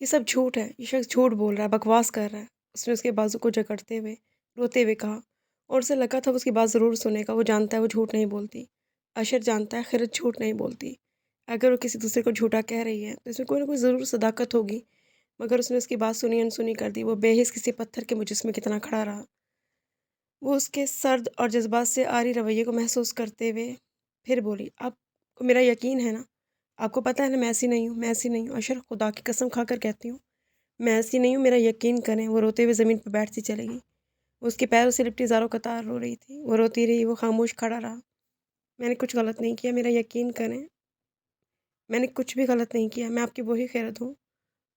یہ سب جھوٹ ہے، یہ شخص جھوٹ بول رہا ہے، بکواس کر رہا ہے۔ اس نے اس کے بازو کو جکڑتے ہوئے روتے ہوئے کہا، اور اسے لگا تھا وہ اس کی بات ضرور سنے گا۔ وہ جانتا ہے وہ جھوٹ نہیں بولتی، اشر جانتا ہے خیرت جھوٹ نہیں بولتی۔ اگر وہ کسی دوسرے کو جھوٹا کہہ رہی ہے تو اس میں کوئی نہ کوئی ضرور صداقت ہوگی، مگر اس نے اس کی بات سنی انسنی کر دی۔ وہ بے حس کسی پتھر کے مجسمے کی طرح کھڑا رہا۔ وہ اس کے سرد اور جذبات سے عاری رویے کو محسوس کرتے ہوئے پھر بولی، آپ کو میرا یقین ہے نا؟ آپ کو پتہ ہے نا میں ایسی نہیں ہوں، میں ایسی نہیں ہوں۔ اشر، خدا کی قسم کھا کر کہتی ہوں میں ایسی نہیں ہوں، میرا یقین کریں۔ وہ روتے ہوئے زمین پر بیٹھتی چلے گئی۔ وہ اس کے پیروں سے لپٹی زاروں قطار رو رہی تھی۔ وہ روتی رہی، وہ خاموش کھڑا رہا۔ میں نے کچھ غلط نہیں کیا، میرا یقین کریں، میں نے کچھ بھی غلط نہیں کیا۔ میں آپ کی وہی خیرت ہوں،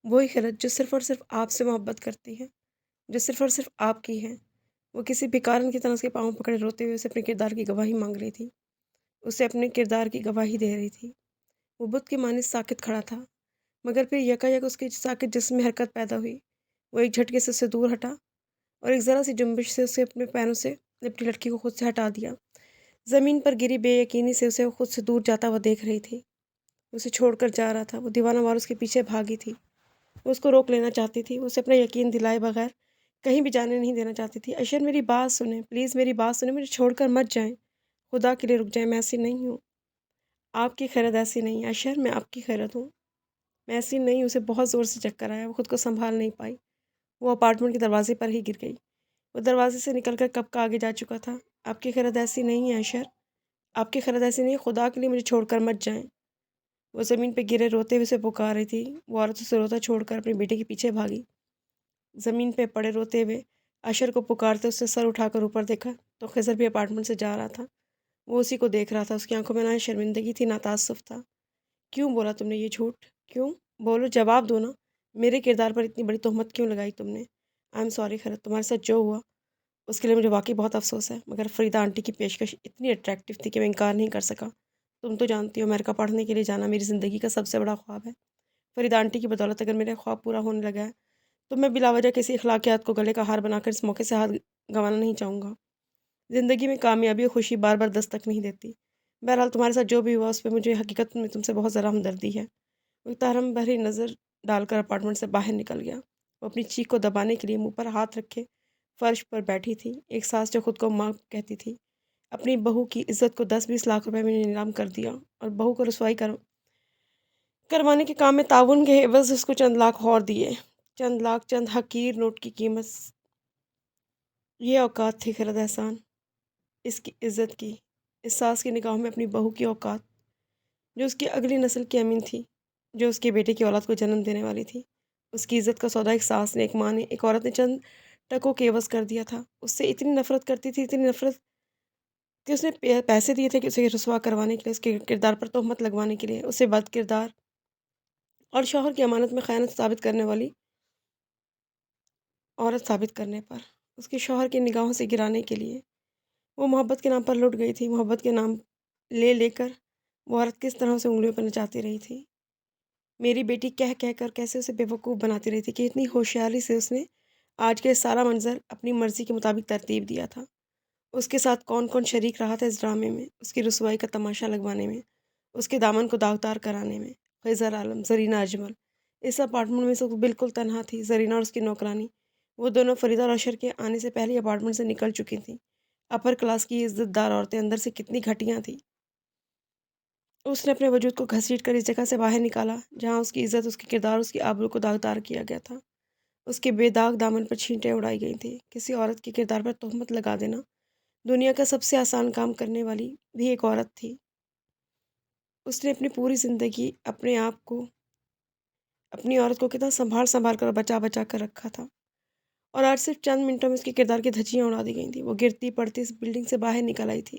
وہی خیرت جو صرف اور صرف آپ سے محبت کرتی ہے، جو صرف اور صرف آپ کی ہے۔ وہ کسی بھکارن کی طرح اس کے پاؤں پکڑے روتے ہوئے اسے اپنے کردار کی گواہی مانگ رہی تھی، اسے اپنے کردار کی گواہی دے رہی تھی۔ وہ بت کی مانند ساکت کھڑا تھا، مگر پھر یکایک اس کے ساکت جسم میں حرکت پیدا ہوئی۔ وہ ایک جھٹکے سے اسے دور ہٹا اور ایک ذرا سی جنبش سے اسے اپنے پیروں سے لپٹی لڑکی کو خود سے ہٹا دیا۔ زمین پر گری بے یقینی سے اسے خود سے دور جاتا ہوا دیکھ رہی تھی۔ اسے چھوڑ کر جا رہا تھا۔ وہ دیوانہ وار اس کے پیچھے بھاگی تھی۔ وہ اس کو روک لینا چاہتی تھی، وہ اسے اپنا یقین دلائے بغیر کہیں بھی جانے نہیں دینا چاہتی تھی۔ اشر، میری بات سنیں، پلیز میری بات سنیں، مجھے چھوڑ کر مت جائیں، خدا کے لیے رک جائیں، میں ایسی نہیں ہوں۔ آپ کی خیرت ایسی نہیں ہے اشر، میں آپ کی خیرت ہوں، میں ایسی نہیں ہوں۔ اسے بہت زور سے چکر آیا، وہ خود کو سنبھال نہیں پائی۔ وہ اپارٹمنٹ کے دروازے پر ہی گر گئی۔ وہ دروازے سے نکل کر کب کا آگے جا چکا تھا۔ آپ کی خیرت ایسی نہیں ہے اشر، آپ کی خیرت ایسی نہیں ہے، خدا کے لیے مجھے چھوڑ کر مت جائیں۔ وہ زمین پہ گرے روتے ہوئے اسے پکار رہی تھی۔ وہ عورت اسے روتا چھوڑ کر اپنے بیٹے کے پیچھے بھاگی۔ زمین پہ پڑے روتے ہوئے اشر کو پکارتے اس نے سر اٹھا کر اوپر دیکھا تو خضر بھی اپارٹمنٹ سے جا رہا تھا۔ وہ اسی کو دیکھ رہا تھا۔ اس کی آنکھوں میں نہ شرمندگی تھی نہ تعصب تھا۔ کیوں بولا تم نے یہ جھوٹ؟ کیوں؟ بولو، جواب دو نا۔ میرے کردار پر اتنی بڑی تہمت کیوں لگائی تم نے؟ آئی ایم سوری خیرت، تمہارے ساتھ جو ہوا اس کے لیے مجھے واقعی بہت افسوس ہے، مگر فریدہ آنٹی کی پیشکش اتنی اٹریکٹیو تھی کہ میں انکار نہیں کر سکا۔ تم تو جانتی ہو امریکہ پڑھنے کے لیے جانا میری زندگی کا سب سے بڑا خواب ہے۔ فریدہ آنٹی کی بدولت اگر میرا خواب پورا ہونے لگا ہے تو میں بلا وجہ کسی اخلاقیات کو گلے کا ہار بنا کر اس موقع سے ہاتھ گنوانا نہیں چاہوں گا۔ زندگی میں کامیابی اور خوشی بار بار دستک نہیں دیتی۔ بہرحال تمہارے ساتھ جو بھی ہوا اس پہ مجھے حقیقت میں تم سے بہت ذرا ہمدردی ہے۔ وہ تحرم بھری نظر ڈال کر اپارٹمنٹ سے باہر نکل گیا۔ وہ اپنی چیخ کو دبانے کے لیے منہ پر ہاتھ رکھے فرش پر بیٹھی تھی، ایک سانس جو خود کو ماں کہتی تھی۔ اپنی بہو کی عزت کو 10-20 لاکھ روپے میں نیلام کر دیا اور بہو کو رسوائی کروانے کے کام میں تعاون کے عوض اس کو چند لاکھ اور دیے۔ چند لاکھ، چند حقیر نوٹ کی قیمت۔ یہ اوقات تھی خیرت احسان، اس کی عزت کی، اس ساس کی نگاہوں میں اپنی بہو کی اوقات، جو اس کی اگلی نسل کی امین تھی، جو اس کے بیٹے کی اولاد کو جنم دینے والی تھی۔ اس کی عزت کا سودا ایک ساس نے، ایک ماں نے، ایک عورت نے چند ٹکوں کے عوض کر دیا تھا۔ اس سے اتنی نفرت کرتی تھی، اتنی نفرت کہ اس نے پیسے دیے تھے کہ اسے رسوا کروانے کے لیے، اس کے کردار پر تہمت لگوانے کے لیے، اسے بد کردار اور شوہر کی امانت میں خیانت ثابت کرنے والی عورت ثابت کرنے پر، اس کے شوہر کی نگاہوں سے گرانے کے لیے۔ وہ محبت کے نام پر لٹ گئی تھی۔ محبت کے نام لے لے کر وہ عورت کس طرح اسے انگلیوں پر نچاتی رہی تھی، میری بیٹی کہہ کہہ کر کیسے اسے بیوقوف بناتی رہی تھی کہ اتنی ہوشیاری سے اس نے آج کے سارا منظر اپنی مرضی کے مطابق ترتیب دیا تھا۔ اس کے ساتھ کون کون شریک رہا تھا اس ڈرامے میں، اس کی رسوائی کا تماشا لگوانے میں، اس کے دامن کو داغدار کرانے میں۔ خضر عالم، زرینہ اجمل اس اپارٹمنٹ میں سب بالکل تنہا تھی۔ زرینہ اور اس کی نوکرانی، وہ دونوں فریدہ اور اشر کے آنے سے پہلے اپارٹمنٹ سے نکل چکی تھیں۔ اپر کلاس کی عزت دار عورتیں اندر سے کتنی گھٹیا تھیں۔ اس نے اپنے وجود کو گھسیٹ کر اس جگہ سے باہر نکالا جہاں اس کی عزت، اس کی کردار، اس کی آبرو کو داغدار کیا گیا تھا۔ اس کے بے داغ دامن پر چھینٹیں اڑائی گئی تھیں۔ کسی عورت کے کردار پر تہمت لگا دینا دنیا کا سب سے آسان کام کرنے والی بھی ایک عورت تھی۔ اس نے اپنی پوری زندگی اپنے آپ کو، اپنی عورت کو کتنا سنبھال سنبھال کر بچا بچا کر رکھا تھا، اور آج صرف چند منٹوں میں اس کے کردار کی دھجیاں اڑا دی گئی تھیں۔ وہ گرتی پڑتی اس بلڈنگ سے باہر نکل آئی تھی۔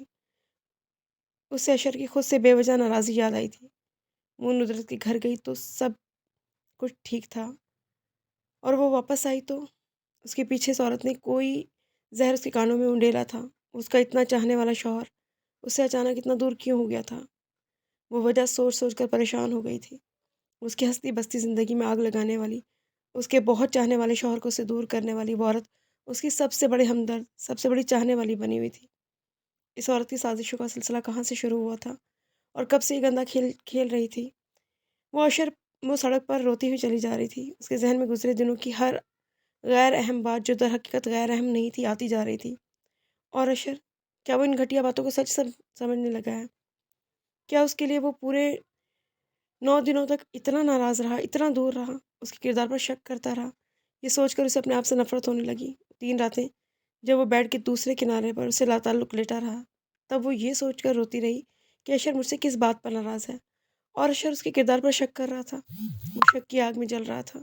اس سے اشر کی خود سے بے وجہ ناراضی یاد آئی تھی۔ وہ ندرت کے گھر گئی تو سب کچھ ٹھیک تھا، اور وہ واپس آئی تو اس کے پیچھے اس عورت نے کوئی زہر اس کے کانوں میں انڈیلا تھا۔ اس کا اتنا چاہنے والا شوہر اس سے اچانک اتنا دور کیوں ہو گیا تھا؟ وہ وجہ سوچ سوچ کر پریشان ہو گئی تھی۔ اس کی ہستی بستی زندگی میں آگ لگانے والی، اس کے بہت چاہنے والے شوہر کو اس سے دور کرنے والی وہ عورت اس کی سب سے بڑے ہمدرد، سب سے بڑی چاہنے والی بنی ہوئی تھی۔ اس عورت کی سازشوں کا سلسلہ کہاں سے شروع ہوا تھا اور کب سے یہ گندا کھیل کھیل رہی تھی؟ وہ اشر وہ سڑک پر روتی ہوئی چلی جا رہی تھی۔ اس کے ذہن میں گزرے دنوں کی ہر غیر اہم بات جو در حقیقت غیر اہم نہیں تھی آتی جا رہی تھی۔ اور اشر، کیا وہ ان گھٹیا باتوں کو سچ سمجھنے لگا ہے؟ کیا اس کے لیے وہ پورے 9 دنوں تک اتنا ناراض رہا، اتنا دور رہا، اس کے کردار پر شک کرتا رہا؟ یہ سوچ کر اسے اپنے آپ سے نفرت ہونے لگی۔ 3 راتیں جب وہ بیڈ کے دوسرے کنارے پر اسے لاتعلق لیٹا رہا، تب وہ یہ سوچ کر روتی رہی کہ اشر مجھ سے کس بات پر ناراض ہے، اور اشر اس کے کردار پر شک کر رہا تھا۔ وہ شک کی آگ میں جل رہا تھا۔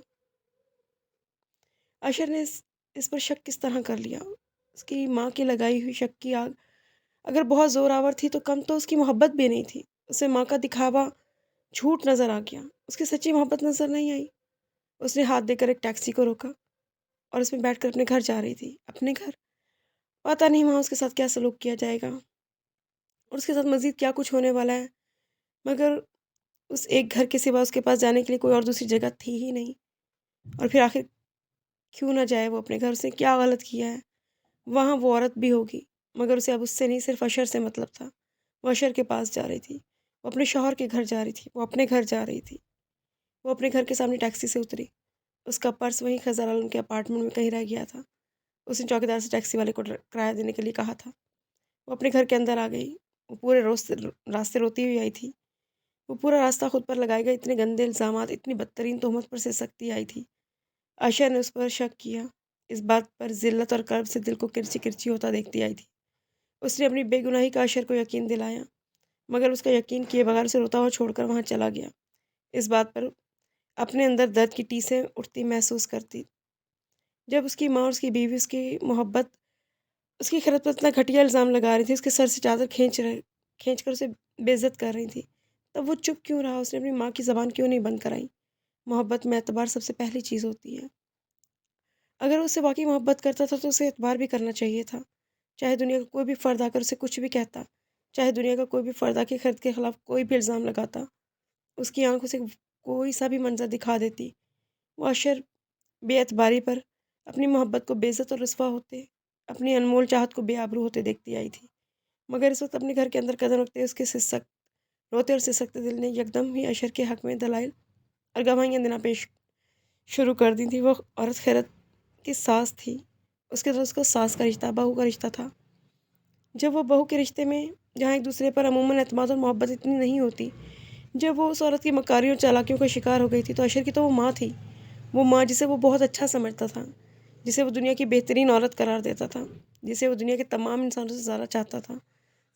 اشر نے اس پر شک کس طرح کر لیا؟ اس کی ماں کی لگائی ہوئی شک کی آگ اگر بہت زور آور تھی تو کم تو اس کی محبت بھی نہیں تھی۔ اسے ماں کا دکھاوا جھوٹ نظر آ گیا، اس کی سچی محبت نظر نہیں آئی۔ اس نے ہاتھ دے کر ایک ٹیکسی کو روکا اور اس میں بیٹھ کر اپنے گھر جا رہی تھی۔ اپنے گھر؟ پتہ نہیں وہاں اس کے ساتھ کیا سلوک کیا جائے گا اور اس کے ساتھ مزید کیا کچھ ہونے والا ہے، مگر اس ایک گھر کے سوا اس کے پاس جانے کے لیے کوئی اور دوسری جگہ تھی ہی نہیں۔ اور پھر آخر کیوں نہ جائے وہ اپنے گھر؟ سے کیا غلط کیا ہے؟ وہاں وہ عورت بھی ہوگی، مگر اسے اب اس سے نہیں، صرف اشر سے مطلب تھا۔ وہ اشر کے پاس جا رہی تھی، وہ اپنے شوہر کے گھر جا رہی تھی، وہ اپنے گھر جا رہی تھی۔ وہ اپنے گھر کے سامنے ٹیکسی سے اتری۔ اس کا پرس وہیں خزر عالم کے اپارٹمنٹ میں کہیں رہ گیا تھا۔ اس نے چوکیدار سے ٹیکسی والے کو کرایہ دینے کے لیے کہا تھا۔ وہ اپنے گھر کے اندر آ گئی۔ وہ پورے راستے روتی ہوئی آئی تھی۔ وہ پورا راستہ خود پر لگائے گئے اتنے گندے الزامات، اتنی بدترین تہمت پر سے سکتی آئی تھی۔ عائشہ نے اس پر شک کیا، اس بات پر ذلت اور کرب سے دل کو کرچی کرچی ہوتا دیکھتی آئی تھی۔ اس نے اپنی بے گناہی کا اشر کو یقین دلایا، مگر اس کا یقین کیے بغیر اسے روتا ہوا چھوڑ کر وہاں چلا گیا۔ اس بات پر اپنے اندر درد کی ٹیسیں اٹھتی محسوس کرتی، جب اس کی ماں اور اس کی بیوی اس کی محبت، اس کی خیرت پر اتنا گھٹیا الزام لگا رہی تھی، اس کے سر سے چادر کھینچ کر اسے بے عزت کر رہی تھی، تب وہ چپ کیوں رہا؟ اس نے اپنی ماں کی زبان کیوں نہیں بند کرائی؟ محبت میں اعتبار سب سے پہلی چیز ہوتی ہے۔ اگر اسے واقعی محبت کرتا تھا تو اسے اعتبار بھی کرنا چاہیے تھا، چاہے دنیا کا کوئی بھی فرد آ کر اسے کچھ بھی کہتا، چاہے دنیا کا کوئی بھی فرد آ کے خرد کے خلاف کوئی بھی الزام لگاتا، اس کی آنکھوں سے کوئی سا بھی منظر دکھا دیتی، وہ اشر بے اعتباری پر اپنی محبت کو بے عزت اور رسوا ہوتے، اپنی انمول چاہت کو بے آبرو ہوتے دیکھتی آئی تھی۔ مگر اس وقت اپنے گھر کے اندر قدم رکھتے اس کے سسک روتے اور سسکتے دل نے یکدم ہی اشر کے حق میں دلائل اور گواہیاں دینا پیش شروع کر دی تھی۔ وہ عورت خیرت کی ساس تھی، اس کے ساتھ اس کا ساس کا رشتہ، بہو کا رشتہ تھا۔ جب وہ بہو کے رشتے میں جہاں ایک دوسرے پر عموماً اعتماد اور محبت اتنی نہیں ہوتی، جب وہ اس عورت کی مکاریوں اور چالاکیوں کا شکار ہو گئی تھی، تو اشر کی تو وہ ماں تھی، وہ ماں جسے وہ بہت اچھا سمجھتا تھا، جسے وہ دنیا کی بہترین عورت قرار دیتا تھا، جسے وہ دنیا کے تمام انسانوں سے زیادہ چاہتا تھا،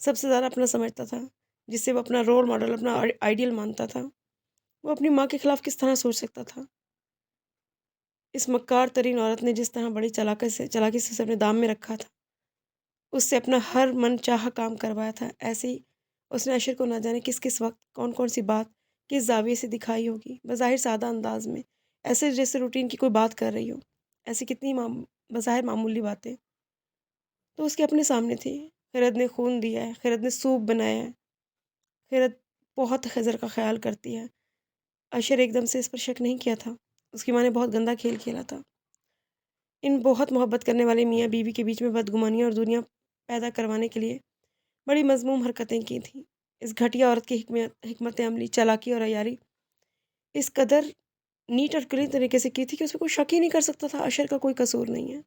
سب سے زیادہ اپنا سمجھتا تھا، جسے وہ اپنا رول ماڈل، اپنا آئیڈیل مانتا تھا، وہ اپنی ماں کے خلاف کس طرح سوچ سکتا تھا؟ اس مکار ترین عورت نے جس طرح بڑی چالاکی سے اسے اپنے دام میں رکھا تھا، اس سے اپنا ہر من چاہا کام کروایا تھا، ایسے ہی اس نے اشر کو نہ جانے کس وقت کون کون سی بات کس زاویے سے دکھائی ہوگی، بظاہر سادہ انداز میں، ایسے جیسے روٹین کی کوئی بات کر رہی ہو، ایسی کتنی بظاہر معمولی باتیں تو اس کے اپنے سامنے تھی۔ خیرت نے خون دیا ہے، خیرت نے سوپ بنایا ہے، خیرت بہت خضر کا خیال کرتی ہے۔ اشر ایک دم سے اس پر شک نہیں کیا تھا، اس کی ماں نے بہت گندا کھیل کھیلا تھا۔ ان بہت محبت کرنے والے میاں بیوی کے بیچ میں بدگمانیاں اور دنیا پیدا کروانے کے لیے بڑی مذموم حرکتیں کی تھیں۔ اس گھٹیا عورت کی حکمت عملی، چالاکی اور عیاری اس قدر نیٹ اور کلین طریقے سے کی تھی کہ اس میں کوئی شک ہی نہیں کر سکتا تھا اشر کا کوئی قصور نہیں ہے۔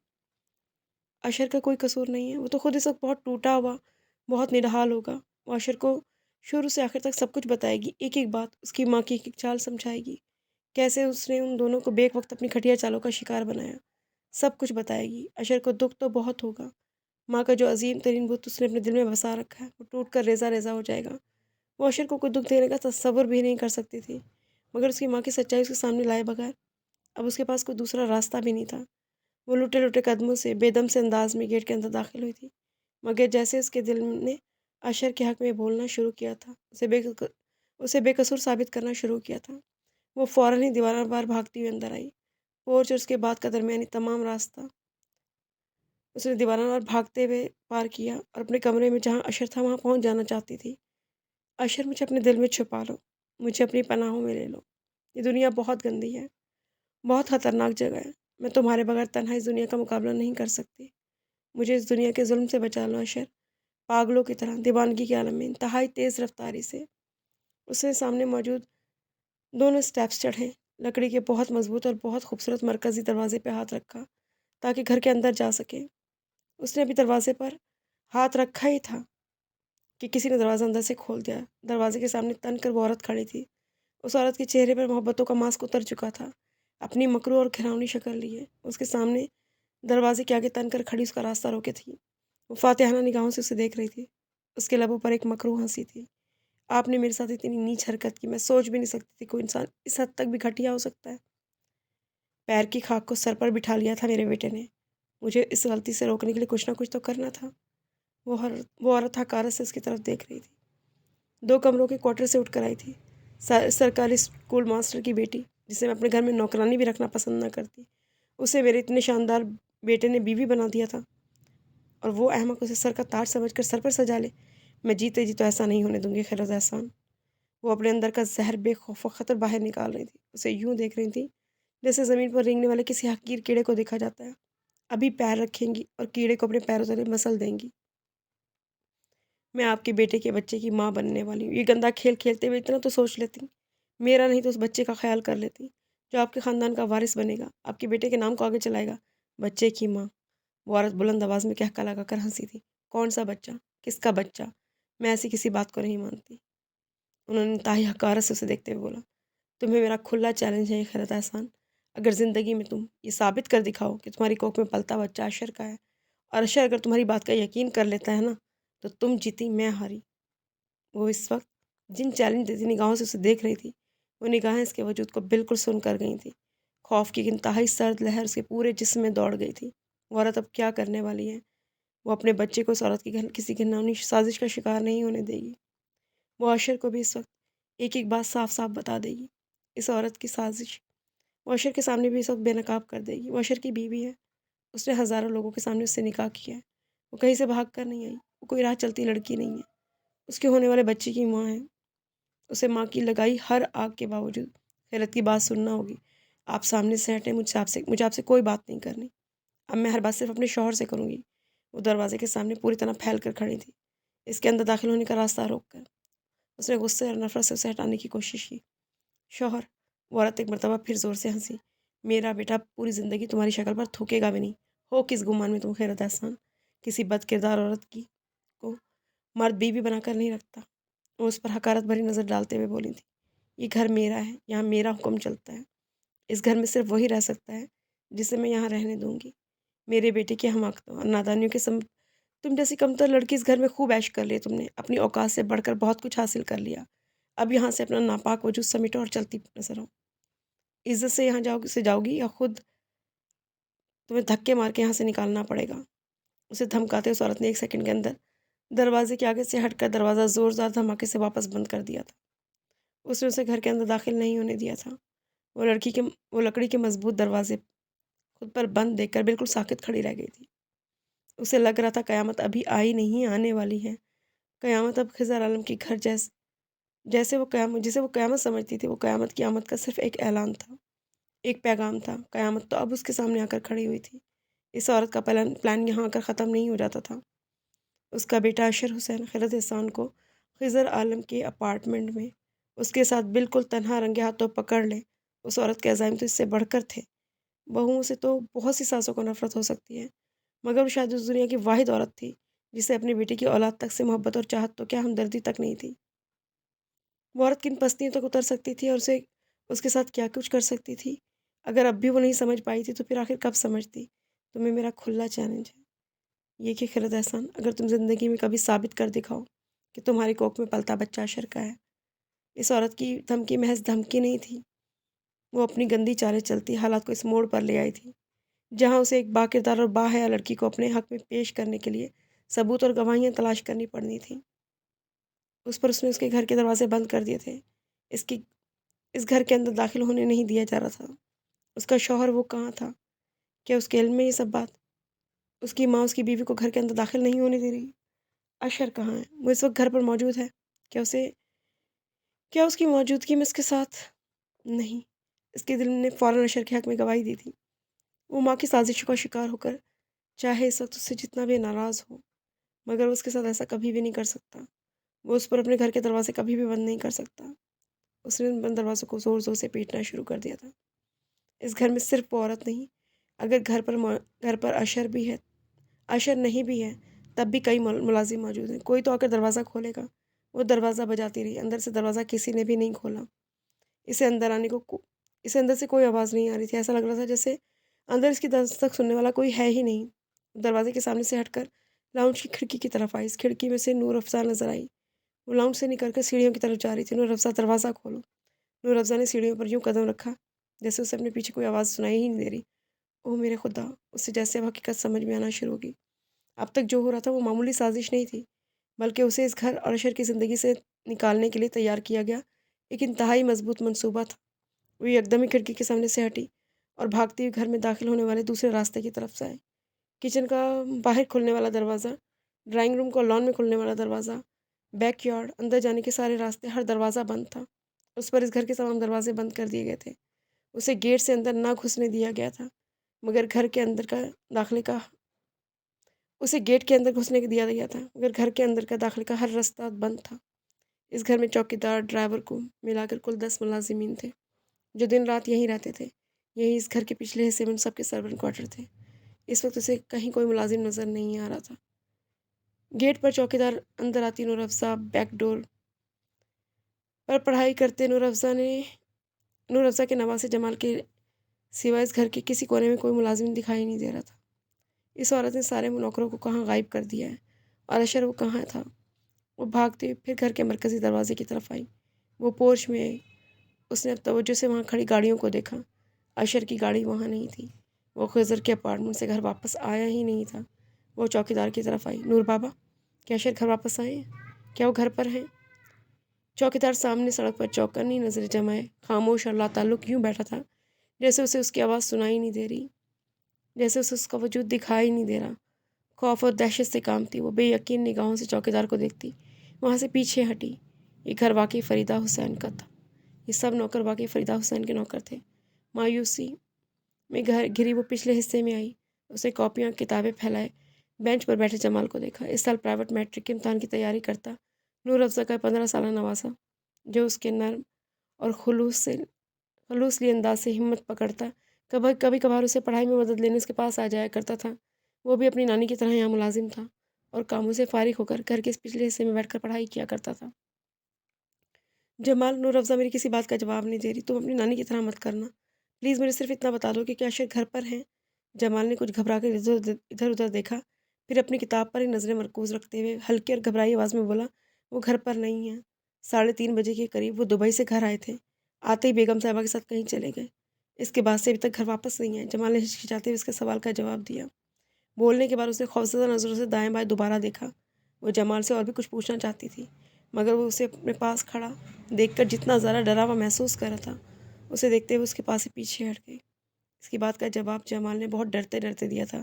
اشر کا کوئی قصور نہیں ہے، وہ تو خود اس وقت بہت ٹوٹا ہوا، بہت نڈحال ہوگا۔ وہ اشر کو شروع سے آخر تک سب کچھ بتائے گی، ایک ایک بات، اس کی ماں کی ایک ایک چال سمجھائے گی، کیسے اس نے ان دونوں کو بیک وقت اپنی گھٹیا چالوں کا شکار بنایا، سب کچھ بتائے گی۔ اشر کو دکھ تو بہت ہوگا، ماں کا جو عظیم ترین بت اس نے اپنے دل میں بسا رکھا ہے وہ ٹوٹ کر ریزہ ریزہ ہو جائے گا۔ وہ اشر کو کوئی دکھ دینے کا تصور بھی نہیں کر سکتی تھی، مگر اس کی ماں کی سچائی اس کے سامنے لائے بغیر اب اس کے پاس کوئی دوسرا راستہ بھی نہیں تھا۔ وہ لٹے لٹے قدموں سے بے دم سے انداز میں گیٹ کے اندر داخل ہوئی تھی، مگر جیسے اس کے دل نے اشر کے حق میں بولنا شروع کیا تھا، اسے بے قصور ثابت کرنا شروع کیا تھا، وہ فوراً ہی دیواروں پار بھاگتی ہوئی اندر آئی۔ پورچ اور اس کے بعد کا درمیانی تمام راستہ اس نے دیواروں پار بھاگتے ہوئے پار کیا اور اپنے کمرے میں جہاں اشر تھا وہاں پہنچ جانا چاہتی تھی۔ اشر، مجھے اپنے دل میں چھپا لو، مجھے اپنی پناہوں میں لے لو، یہ دنیا بہت گندی ہے، بہت خطرناک جگہ ہے، میں تمہارے بغیر تنہا اس دنیا کا مقابلہ نہیں کر سکتی، مجھے اس دنیا کے ظلم سے بچا لو اشر۔ پاگلوں کی طرح دیوانگی کے عالم میں انتہائی تیز رفتاری سے اس نے سامنے موجود دونوں اسٹیپس چڑھے، لکڑی کے بہت مضبوط اور بہت خوبصورت مرکزی دروازے پہ ہاتھ رکھا تاکہ گھر کے اندر جا سکے۔ اس نے ابھی دروازے پر ہاتھ رکھا ہی تھا کہ کسی نے دروازہ اندر سے کھول دیا۔ دروازے کے سامنے تن کر وہ عورت کھڑی تھی۔ اس عورت کے چہرے پر محبتوں کا ماسک اتر چکا تھا، اپنی مکروہ اور گھناؤنی شکل لیے۔ اس کے سامنے دروازے کے آگے تن کر کھڑی اس کا راستہ روکے تھی۔ وہ فاتحانہ نگاہوں سے اسے دیکھ رہی تھی۔ اس کے لبوں پر ایک مکروہ ہنسی تھی۔ آپ نے میرے ساتھ اتنی نیچ حرکت کی، میں سوچ بھی نہیں سکتی تھی کوئی انسان اس حد تک بھی گھٹیا ہو سکتا ہے۔ پیر کی خاک کو سر پر بٹھا لیا تھا میرے بیٹے نے۔ مجھے اس غلطی سے روکنے کے لیے کچھ نہ کچھ تو کرنا تھا۔ وہ عورت حقارت سے اس کی طرف دیکھ رہی تھی۔ 2 کمروں کے کوارٹر سے اٹھ کر آئی تھی۔ سرکاری اسکول ماسٹر کی بیٹی، جسے میں اپنے گھر میں نوکرانی بھی رکھنا پسند نہ کرتی، اسے میرے اتنے شاندار بیٹے نے بیوی بنا دیا تھا، اور وہ احمق اسے سر کا تاج سمجھ کر سر پر سجا لے۔ میں جیتے جی تو ایسا نہیں ہونے دوں گی خیرت احسان۔ وہ اپنے اندر کا زہر بے خوف و خطر باہر نکال رہی تھی۔ اسے یوں دیکھ رہی تھی جیسے زمین پر رینگنے والے کسی حقیر کیڑے کو دیکھا جاتا ہے۔ ابھی پیر رکھیں گی اور کیڑے کو اپنے پیروں تلے مسل دیں گی۔ میں آپ کے بیٹے کے بچے کی ماں بننے والی ہوں۔ یہ گندا کھیل کھیلتے ہوئے اتنا تو سوچ لیتی، میرا نہیں تو اس بچے کا خیال کر لیتی جو آپ کے خاندان کا وارث بنے گا، آپ کے بیٹے کے نام کو آگے چلائے گا۔ بچے کی ماں، وہ عورت بلند آواز میں کہہ لگا کر ہنسی تھی۔ کون سا بچہ؟ کس کا بچہ؟ میں ایسی کسی بات کو نہیں مانتی۔ انہوں نے انتہائی حقارت سے اسے دیکھتے ہوئے بولا، تمہیں میرا کھلا چیلنج ہے خیرت احسان، اگر زندگی میں تم یہ ثابت کر دکھاؤ کہ تمہاری کوکھ میں پلتا بچہ اشر کا ہے، اور اشر اگر تمہاری بات کا یقین کر لیتا ہے نا، تو تم جیتی، میں ہاری۔ وہ اس وقت جن چیلنج دیتی نگاہوں سے اسے دیکھ رہی تھی، وہ نگاہیں اس کے وجود کو بالکل سن کر گئی تھیں۔ خوف کی انتہائی سرد لہر اس کے پورے جسم میں دوڑ گئی تھی۔ وہ عورت اب کیا کرنے والی ہے؟ وہ اپنے بچے کو اس عورت کی کسی گھناؤنی سازش کا شکار نہیں ہونے دے گی۔ وہ اشر کو بھی اس وقت ایک ایک بات صاف صاف بتا دے گی، اس عورت کی سازش وہ اشر کے سامنے بھی اس وقت بے نقاب کر دے گی۔ وہ اشر کی بیوی ہے، اس نے ہزاروں لوگوں کے سامنے اس سے نکاح کیا ہے، وہ کہیں سے بھاگ کر نہیں آئی، وہ کوئی راہ چلتی لڑکی نہیں ہے، اس کے ہونے والے بچے کی ماں ہے۔ اسے ماں کی لگائی ہر آگ کے باوجود خیرت کی بات سننا ہوگی۔ آپ سامنے سے ہٹیں، مجھے آپ سے کوئی بات نہیں کرنی، اب میں ہر بات صرف اپنے شوہر سے کروں گی۔ وہ دروازے کے سامنے پوری طرح پھیل کر کھڑی تھی، اس کے اندر داخل ہونے کا راستہ روک کر۔ اس نے غصے اور نفرت سے اسے ہٹانے کی کوشش کی۔ شوہر، وہ عورت ایک مرتبہ پھر زور سے ہنسی، میرا بیٹا پوری زندگی تمہاری شکل پر تھوکے گا بھی نہیں۔ ہو کس گمان میں تم خیرت احسان؟ کسی بد کردار عورت کو مرد بیوی بنا کر نہیں رکھتا۔ وہ اس پر حقارت بھری نظر ڈالتے ہوئے بولی تھی، یہ گھر میرا ہے، یہاں میرا حکم چلتا ہے، اس گھر میں صرف وہی رہ سکتا ہے جسے میں یہاں رہنے دوں گی۔ میرے بیٹے کی حماقتوں اور نادانیوں کے سمت تم جیسی کمتر لڑکی اس گھر میں خوب عیش کر لی، تم نے اپنی اوقات سے بڑھ کر بہت کچھ حاصل کر لیا۔ اب یہاں سے اپنا ناپاک وجود سمیٹو اور چلتی نظر آؤ۔ عزت سے یہاں جاؤ گی یا خود تمہیں دھکے مار کے یہاں سے نکالنا پڑے گا؟ اسے دھمکاتے اس عورت نے 1 سیکنڈ کے اندر دروازے کے آگے سے ہٹ کر دروازہ زوردار دھماکے سے واپس بند کر دیا تھا۔ اس نے اسے گھر کے اندر داخل نہیں ہونے دیا تھا۔ وہ لکڑی کے مضبوط دروازے خود پر بند دیکھ کر بالکل ساکت کھڑی رہ گئی تھی۔ اسے لگ رہا تھا قیامت ابھی آئی نہیں، آنے والی ہے۔ قیامت اب خضر عالم کی گھر جسے وہ قیامت سمجھتی تھی، وہ قیامت کی آمد کا صرف ایک اعلان تھا، ایک پیغام تھا۔ قیامت تو اب اس کے سامنے آ کر کھڑی ہوئی تھی۔ اس عورت کا پلان یہاں آ کر ختم نہیں ہو جاتا تھا۔ اس کا بیٹا اشر حسین خیرت احسان کو خضر عالم کے اپارٹمنٹ میں اس کے ساتھ بالکل تنہا رنگے ہاتھوں پکڑ لے۔ اس عورت کے عزائم تو اس سے بڑھ کر تھے۔ بہوؤں سے تو بہت سی ساسوں کو نفرت ہو سکتی ہے، مگر وہ شاید اس دنیا کی واحد عورت تھی جسے اپنی بیٹی کی اولاد تک سے محبت اور چاہت تو کیا ہمدردی تک نہیں تھی۔ وہ عورت کن پستیوں تک اتر سکتی تھی اور اس کے ساتھ کیا کچھ کر سکتی تھی؟ اگر اب بھی وہ نہیں سمجھ پائی تھی تو پھر آخر کب سمجھتی؟ تمہیں میرا کھلا چیلنج ہے یہ کہ خیرت احسان، اگر تم زندگی میں کبھی ثابت کر دکھاؤ کہ تمہاری کوکھ میں پلتا بچہ اشر کا ہے۔ اس عورت کی دھمکی محض دھمکی نہیں تھی، وہ اپنی گندی چالیں چلتی حالات کو اس موڑ پر لے آئی تھی جہاں اسے ایک باکردار اور باحیا لڑکی کو اپنے حق میں پیش کرنے کے لیے ثبوت اور گواہیاں تلاش کرنی پڑنی تھیں۔ اس نے اس کے گھر کے دروازے بند کر دیے تھے، اس گھر کے اندر داخل ہونے نہیں دیا جا رہا تھا۔ اس کا شوہر وہ کہاں تھا؟ کیا اس کے علم میں یہ سب بات؟ اس کی ماں اس کی بیوی کو گھر کے اندر داخل نہیں ہونے دے رہی؟ اشر کہاں ہے؟ وہ اس وقت گھر پر موجود ہے؟ کیا اس کی موجودگی میں اس کے ساتھ؟ نہیں۔ اس کے دل نے فوراً اشر کے حق میں گواہی دی تھی۔ وہ ماں کی سازشوں کا شکار ہو کر چاہے اس وقت اس سے جتنا بھی ناراض ہو، مگر وہ اس کے ساتھ ایسا کبھی بھی نہیں کر سکتا۔ وہ اس پر اپنے گھر کے دروازے کبھی بھی بند نہیں کر سکتا۔ اس نے بند دروازوں کو زور زور سے پیٹنا شروع کر دیا تھا۔ اس گھر میں صرف وہ عورت نہیں، اگر گھر پر اشر نہیں بھی ہے، تب بھی کئی ملازم موجود ہیں۔ کوئی تو آ کر دروازہ کھولے گا۔ وہ دروازہ بجاتی رہی، اندر سے دروازہ کسی نے بھی نہیں کھولا۔ اسے اندر سے کوئی آواز نہیں آ رہی تھی، ایسا لگ رہا تھا جیسے اندر اس کی دستک سننے والا کوئی ہے ہی نہیں۔ دروازے کے سامنے سے ہٹ کر لاؤنج کی کھڑکی کی طرف آئی، اس کھڑکی میں سے نور افزا نظر آئی۔ وہ لاؤنج سے نکل کر سیڑھیوں کی طرف جا رہی تھی۔ نور افزا دروازہ کھولو۔ نور افزا نے سیڑھیوں پر یوں قدم رکھا جیسے اسے اپنے پیچھے کوئی آواز سنائی ہی نہیں دے رہی۔ اوہ میرے خدا! اسے جیسے اب حقیقت سمجھ میں آنا شروع ہوگی۔ اب تک جو ہو رہا تھا وہ معمولی سازش نہیں تھی، بلکہ اسے اس گھر اور اشر کی زندگی سے نکالنے کے لیے تیار کیا گیا ایک انتہائی مضبوط منصوبہ تھا۔ وہ یکدم ہی کھڑکی کے سامنے سے ہٹی اور بھاگتی ہوئی گھر میں داخل ہونے والے دوسرے راستے کی طرف سے آئی۔ کچن کا باہر کھلنے والا دروازہ، ڈرائنگ روم کو لان میں کھلنے والا دروازہ، بیک یارڈ، اندر جانے کے سارے راستے، ہر دروازہ بند تھا۔ اس پر اس گھر کے تمام دروازے بند کر دیے گئے تھے۔ اسے گیٹ سے اندر نہ گھسنے دیا گیا تھا، مگر گھر کے اندر کا داخلے کا اسے گیٹ کے اندر گھسنے دیا گیا تھا، مگر گھر کے اندر کا داخلے کا ہر راستہ بند تھا۔ اس گھر میں چوکیدار، ڈرائیور کو ملا کر کل 10 ملازمین تھے، جو دن رات یہیں رہتے تھے۔ یہی اس گھر کے پچھلے حصے میں ان سب کے سرونٹ کوارٹر تھے۔ اس وقت اسے کہیں کوئی ملازم نظر نہیں آ رہا تھا۔ گیٹ پر چوکیدار اندر آتی نور افزا بیک ڈور پر پڑھائی کرتے نور افزا کے نواسے جمال کے سوائے اس گھر کے کسی کونے میں کوئی ملازم دکھائی نہیں دے رہا تھا۔ اس عورت نے سارے نوکروں کو کہاں غائب کر دیا ہے، اور اشر وہ کہاں تھا؟ وہ بھاگتی ہوئی پھر گھر کے مرکزی دروازے کی طرف آئی۔ وہ پورچ میں آئی۔ اس نے اب توجہ سے وہاں کھڑی گاڑیوں کو دیکھا۔ اشر کی گاڑی وہاں نہیں تھی۔ وہ خضر کے اپارٹمنٹ سے گھر واپس آیا ہی نہیں تھا۔ وہ چوکیدار کی طرف آئی۔ نور بابا، کیا اشر گھر واپس آئے ہیں؟ کیا وہ گھر پر ہیں؟ چوکیدار سامنے سڑک پر چوکنی نظریں جمائے خاموش اور لاتعلق یوں بیٹھا تھا جیسے اسے اس کی آواز سنائی نہیں دے رہی، جیسے اسے اس کا وجود دکھائی نہیں دے رہا۔ خوف اور دہشت سے کامتی وہ بے یقین نگاہوں سے چوکیدار کو دیکھتی، وہاں سے پیچھے ہٹی۔ یہ گھر واقعی فریدہ حسین کا تھا۔ یہ سب نوکر واقعی فریدہ حسین کے نوکر تھے۔ مایوسی میں گھری وہ پچھلے حصے میں آئی۔ اس نے کاپیاں کتابیں پھیلائے بینچ پر بیٹھے جمال کو دیکھا۔ اس سال پرائیویٹ میٹرک کے امتحان کی تیاری کرتا نور افزا کا 15 سالہ نواسا، جو اس کے نرم اور خلوصی انداز سے ہمت پکڑتا کبھی کبھار اسے پڑھائی میں مدد لینے اس کے پاس آ جایا کرتا تھا۔ وہ بھی اپنی نانی کی طرح یہاں ملازم تھا اور کاموں سے فارغ ہو کر گھر کے اس پچھلے حصے میں بیٹھ کر پڑھائی کیا کرتا تھا۔ جمال، نور افزا میری کسی بات کا جواب نہیں دے رہی۔ تم اپنی نانی کی طرح مت کرنا۔ پلیز مجھے صرف اتنا بتا دو کہ کیا اشر گھر پر ہیں؟ جمال نے کچھ گھبرا کر ادھر ادھر دیکھا، پھر اپنی کتاب پر ہی نظریں مرکوز رکھتے ہوئے ہلکی اور گھبرائی آواز میں بولا، وہ گھر پر نہیں ہیں۔ 3:30 بجے کے قریب وہ دبئی سے گھر آئے تھے۔ آتے ہی بیگم صاحبہ کے ساتھ کہیں چلے گئے۔ اس کے بعد سے ابھی تک گھر واپس نہیں آئے۔ جمال نے ہچکچاتے ہوئے اس کے سوال کا جواب دیا۔ بولنے کے بعد اس نے خوفزدہ نظروں سے دائیں بائیں دوبارہ دیکھا۔ وہ جمال سے اور بھی کچھ پوچھنا چاہتی تھی، مگر وہ اسے اپنے پاس کھڑا دیکھ کر جتنا زیادہ ڈرا ہوا محسوس کر رہا تھا، اسے دیکھتے ہوئے اس کے پاس سے پیچھے ہٹ گئی۔ اس کی بات کا جواب جمال نے بہت ڈرتے ڈرتے دیا تھا۔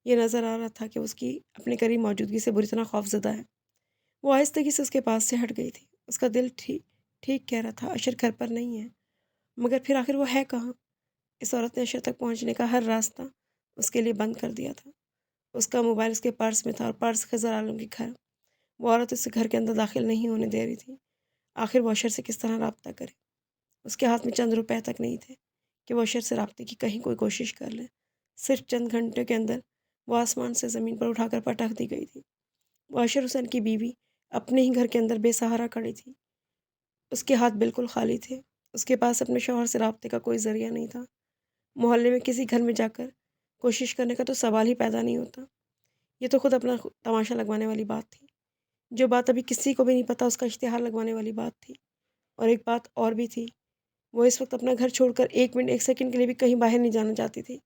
یہ نظر آ رہا تھا کہ اس کی اپنے قریب موجودگی سے بری طرح خوفزدہ ہے۔ وہ آہستگی سے اس کے پاس سے ہٹ گئی تھی۔ اس کا دل ٹھیک کہہ رہا تھا، اشر گھر پر نہیں ہے، مگر پھر آخر وہ ہے کہاں؟ اس عورت نے اشر تک پہنچنے کا ہر راستہ اس کے لیے بند کر دیا تھا۔ اس کا موبائل اس کے پرس میں تھا اور پرس خضر عالم کے گھر۔ وہ عورت اسے گھر کے اندر داخل نہیں ہونے دے رہی تھی۔ آخر وہ اشر سے کس طرح رابطہ کرے؟ اس کے ہاتھ میں چند روپے تک نہیں تھے کہ وہ اشر سے رابطے کی کہیں کوئی کوشش کر لے۔ صرف چند گھنٹے کے اندر وہ آسمان سے زمین پر اٹھا کر پٹک دی گئی تھی۔ وہ اشر حسین کی بیوی اپنے ہی گھر کے اندر بے سہارا کھڑی تھی۔ اس کے ہاتھ بالکل خالی تھے۔ اس کے پاس اپنے شوہر سے رابطے کا کوئی ذریعہ نہیں تھا۔ محلے میں کسی گھر میں جا کر کوشش کرنے کا تو سوال ہی پیدا نہیں ہوتا۔ یہ تو خود اپنا تماشا لگوانے والی بات تھی۔ جو بات ابھی کسی کو بھی نہیں پتا، اس کا اشتہار لگوانے والی بات تھی۔ اور ایک بات اور بھی تھی، وہ اس وقت اپنا گھر چھوڑ کر 1 منٹ 1 سیکنڈ کے لیے بھی کہیں باہر نہیں جانا چاہتی تھی۔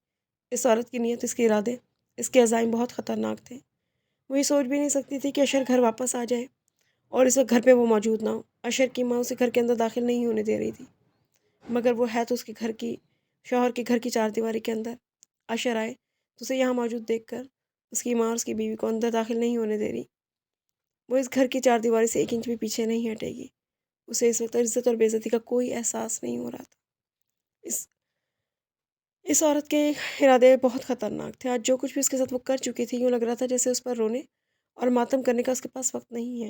اس عورت کی نیت، اس کے ارادے، اس کے عزائم بہت خطرناک تھے۔ وہ یہ سوچ بھی نہیں سکتی تھی کہ اشر گھر واپس آ جائے اور اس وقت گھر پہ وہ موجود نہ ہو۔ اشر کی ماں اسے گھر کے اندر داخل نہیں ہونے دے رہی تھی، مگر وہ ہے تو اس کے شوہر کے گھر کی 4 دیواری کے اندر۔ اشر آئے تو اسے یہاں موجود دیکھ کر اس کی ماں اور اس کی بیوی کو اندر داخل نہیں ہونے دے رہی۔ وہ اس گھر کی 4 دیواری سے 1 انچ بھی پیچھے نہیں ہٹے گی۔ اسے اس وقت عزت اور بے عزتی کا کوئی احساس نہیں ہو رہا تھا۔ اس عورت کے ارادے بہت خطرناک تھے۔ آج جو کچھ بھی اس کے ساتھ وہ کر چکی تھی، یوں لگ رہا تھا جیسے اس پر رونے اور ماتم کرنے کا اس کے پاس وقت نہیں ہے۔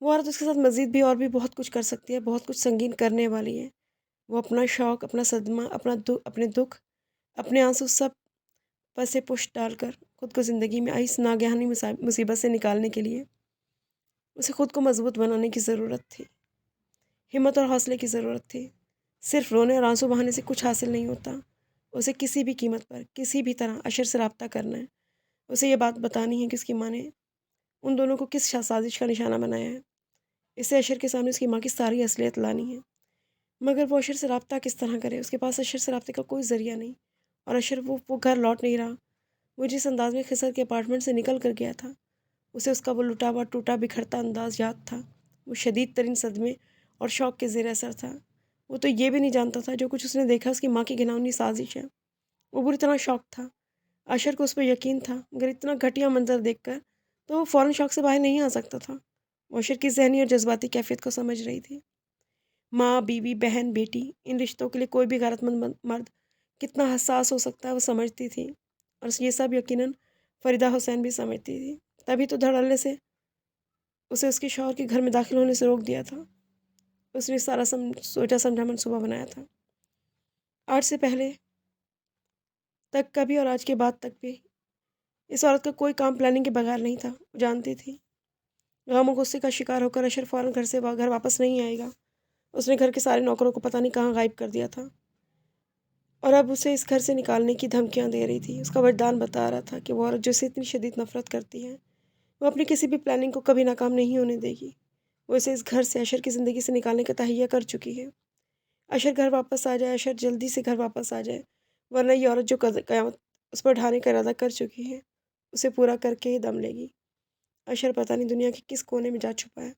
وہ عورت اس کے ساتھ مزید بھی اور بھی بہت کچھ کر سکتی ہے، بہت کچھ سنگین کرنے والی ہے۔ وہ اپنا شوق، اپنا صدمہ، اپنے دکھ، اپنے آنسو سب پسِ پشت ڈال کر خود کو زندگی میں آئی اس ناگہانی مصیبت سے نکالنے کے لیے اسے خود کو مضبوط بنانے کی ضرورت تھی، ہمت اور حوصلے کی ضرورت تھی۔ صرف رونے اور آنسو بہانے سے کچھ حاصل نہیں ہوتا۔ اسے کسی بھی قیمت پر، کسی بھی طرح اشر سے رابطہ کرنا ہے۔ اسے یہ بات بتانی ہے کہ اس کی ماں نے ان دونوں کو کس سازش کا نشانہ بنایا ہے۔ اسے اشر کے سامنے اس کی ماں کی ساری اصلیت لانی ہے۔ مگر وہ اشر سے رابطہ کس طرح کرے؟ اس کے پاس اشر سے رابطے کا کوئی ذریعہ نہیں، اور اشر وہ گھر لوٹ نہیں رہا۔ وہ جس انداز میں خسر کے اپارٹمنٹ سے نکل کر گیا تھا، اسے اس کا وہ لٹا ہوا ٹوٹا بکھرتا انداز یاد تھا۔ وہ شدید ترین صدمے اور شوق کے زیر اثر تھا۔ وہ تو یہ بھی نہیں جانتا تھا جو کچھ اس نے دیکھا اس کی ماں کی گھناؤنی سازش ہے۔ وہ بری طرح شوق تھا۔ اشر کو اس پر یقین تھا، مگر اتنا گھٹیا منظر دیکھ کر تو وہ فوراً شوق سے باہر نہیں آ سکتا تھا۔ وہ اشر کی ذہنی اور جذباتی کیفیت کو سمجھ رہی تھی۔ ماں، بیوی، بہن، بیٹی، ان رشتوں کے لیے کوئی بھی غیرت مند مرد کتنا حساس ہو سکتا ہے وہ سمجھتی تھی، اور یہ سب یقیناً فریدہ حسین بھی سمجھتی تھی۔ تبھی تو دھڑلے سے اسے اس کے شوہر کے گھر میں داخل ہونے سے روک دیا تھا۔ اس نے سارا سوچا سمجھا منصوبہ بنایا تھا۔ آج سے پہلے تک کبھی اور آج کے بعد تک بھی اس عورت کا کوئی کام پلاننگ کے بغیر نہیں تھا۔ وہ جانتی تھی غم و غصے کا شکار ہو کر اشر فوراً گھر واپس نہیں آئے گا۔ اس نے گھر کے سارے نوکروں کو پتہ نہیں کہاں غائب کر دیا تھا، اور اب اسے اس گھر سے نکالنے کی دھمکیاں دے رہی تھی۔ اس کا وجدان بتا رہا تھا کہ وہ عورت جسے اتنی شدید نفرت کرتی ہے، وہ اپنی کسی بھی پلاننگ کو کبھی ناکام نہیں ہونے دے گی۔ وہ اسے اس گھر سے، اشر کی زندگی سے نکالنے کا تہیہ کر چکی ہے۔ اشر گھر واپس آ جائے، اشر جلدی سے گھر واپس آ جائے، ورنہ یہ عورت جو قیامت اس پر ڈھانے کا ارادہ کر چکی ہے اسے پورا کر کے ہی دم لے گی۔ اشر پتہ نہیں دنیا کے کس کونے میں جا چھپا ہے۔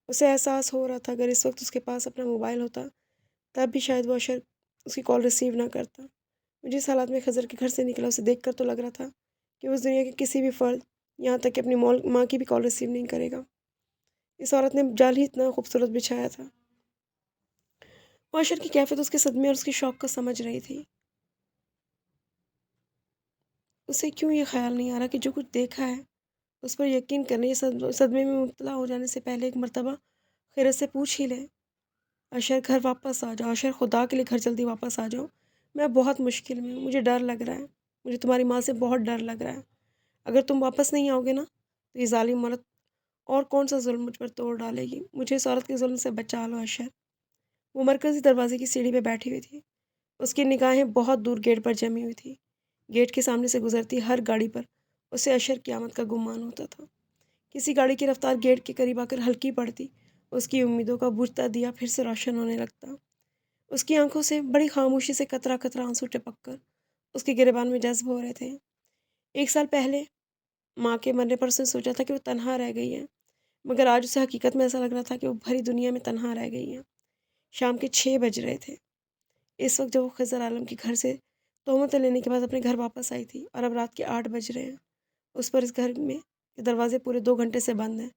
اسے احساس ہو رہا تھا اگر اس وقت اس کے پاس اپنا موبائل ہوتا تب بھی شاید وہ اشر اس کی کال ریسیو نہ کرتا۔ وہ جس حالات میں خضر کے گھر سے نکلا اسے دیکھ کر تو لگ رہا تھا کہ اس دنیا کے کسی بھی فرد، یہاں تک کہ اپنی ماں کی بھی کال ریسیو نہیں کرے گا۔ اس عورت نے جال ہی اتنا خوبصورت بچھایا تھا۔ وہ اشر کی کیفیت، اس کے صدمے اور اس کے شوق کو سمجھ رہی تھی۔ اسے کیوں یہ خیال نہیں آ رہا کہ جو کچھ دیکھا ہے اس پر یقین کرنے، یہ صدمے میں مبتلا ہو جانے سے پہلے ایک مرتبہ خیرت سے پوچھ ہی لے۔ اشر گھر واپس آ جاؤ، اشر خدا کے لیے گھر جلدی واپس آ جاؤ۔ میں بہت مشکل میں ہوں، مجھے ڈر لگ رہا ہے، مجھے تمہاری ماں سے بہت ڈر لگ رہا ہے۔ اگر تم واپس نہیں آؤ گے نا تو یہ ظالم عورت اور کون سا ظلم مجھ پر توڑ ڈالے گی۔ مجھے اس عورت کے ظلم سے بچا لو اشر۔ وہ مرکزی دروازے کی سیڑھی پہ بیٹھی ہوئی تھی۔ اس کی نگاہیں بہت دور گیٹ پر جمی ہوئی تھی۔ گیٹ کے سامنے سے گزرتی ہر گاڑی پر اسے اشر کی آمد کا گمان ہوتا تھا۔ کسی گاڑی کی رفتار گیٹ کے قریب آ کر ہلکی پڑتی، اس کی امیدوں کا بجھتا دیا پھر سے روشن ہونے لگتا۔ اس کی آنکھوں سے بڑی خاموشی سے قطرہ قطرہ آنسو ٹپک کر اس کے گریبان میں جذب ہو رہے تھے۔ 1 سال پہلے ماں کے مرنے پر اس نے سوچا تھا کہ وہ تنہا رہ گئی ہے، مگر آج اسے حقیقت میں ایسا لگ رہا تھا کہ وہ بھری دنیا میں تنہا رہ گئی ہے۔ شام کے 6 بج رہے تھے اس وقت جب وہ خضر عالم کے گھر سے تہمتیں لینے کے بعد اپنے گھر واپس آئی تھی، اور اب رات کے 8 بج رہے ہیں۔ اس پر اس گھر میں کے دروازے پورے 2 گھنٹے سے بند ہیں،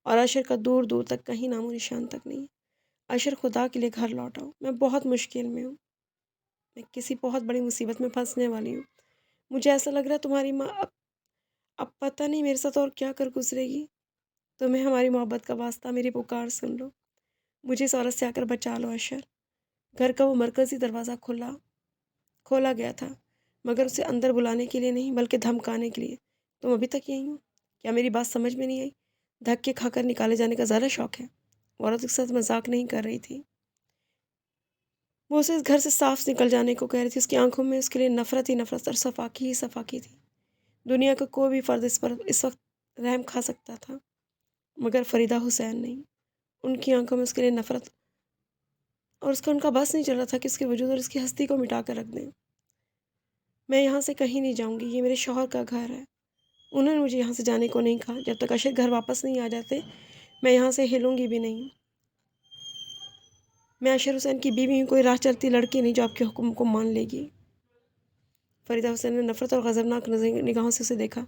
اور اشر کا دور دور تک کہیں نام و نشان تک نہیں۔ اشر خدا کے لیے گھر لوٹ آؤ، میں بہت مشکل میں ہوں، میں کسی بہت بڑی مصیبت میں پھنسنے والی ہوں۔ مجھے ایسا لگ رہا ہے تمہاری ماں اب پتہ نہیں میرے ساتھ اور کیا کر گزرے گی۔ تمہیں ہماری محبت کا واسطہ، میری پکار سن لو، مجھے اس عورت سے آ کر بچا لو اشر۔ گھر کا وہ مرکزی دروازہ کھولا گیا تھا، مگر اسے اندر بلانے کے لیے نہیں بلکہ دھمکانے کے لیے۔ تم ابھی تک یہیں ہو؟ کیا میری بات سمجھ میں نہیں آئی؟ دھکے کھا کر نکالے جانے کا زیادہ شوق ہے؟ وہ عورت اس کے ساتھ مذاق نہیں کر رہی تھی، وہ اسے اس گھر سے صاف نکل جانے کو کہہ رہی تھی۔ اس کی آنکھوں میں اس کے لیے نفرت ہی نفرت اور صفاقی ہی صفاقی تھی۔ دنیا کا کوئی بھی فرد اس پر اس وقت رحم کھا سکتا تھا، مگر فریدہ حسین نہیں۔ ان کی آنکھوں میں اس کے لیے نفرت، اور ان کا بس نہیں چل رہا تھا کہ اس کے وجود اور اس کی ہستی کو مٹا کر رکھ دیں۔ میں یہاں سے کہیں نہیں جاؤں گی، یہ میرے شوہر کا گھر ہے، انہوں نے مجھے یہاں سے جانے کو نہیں کہا۔ جب تک اشر گھر واپس نہیں آ جاتے میں یہاں سے ہلوں گی بھی نہیں۔ میں اشر حسین کی بیوی ہوں، کوئی راہ چلتی لڑکی نہیں جو آپ کے حکم کو مان لے گی۔ فریدہ حسین نے نفرت اور غضبناک نگاہوں سے اسے دیکھا۔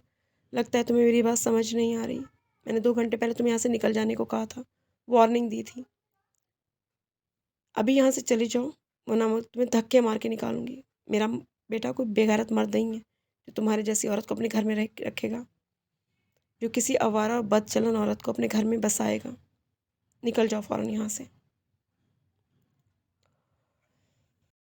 لگتا ہے تمہیں میری بات سمجھ نہیں آ رہی۔ میں نے 2 گھنٹے پہلے تمہیں یہاں سے نکل جانے کو کہا تھا، وارننگ دی تھی۔ ابھی یہاں سے چلی جاؤ ورنہ میں تمہیں دھکے مار کے نکالوں گی۔ میرا بیٹا کوئی بے غیرت مرد نہیں ہے جو تمہارے جیسی عورت کو اپنے گھر میں رکھے گا، جو کسی آوارہ اور بد چلن عورت کو اپنے گھر میں بسائے گا۔ نکل جاؤ فوراً یہاں سے۔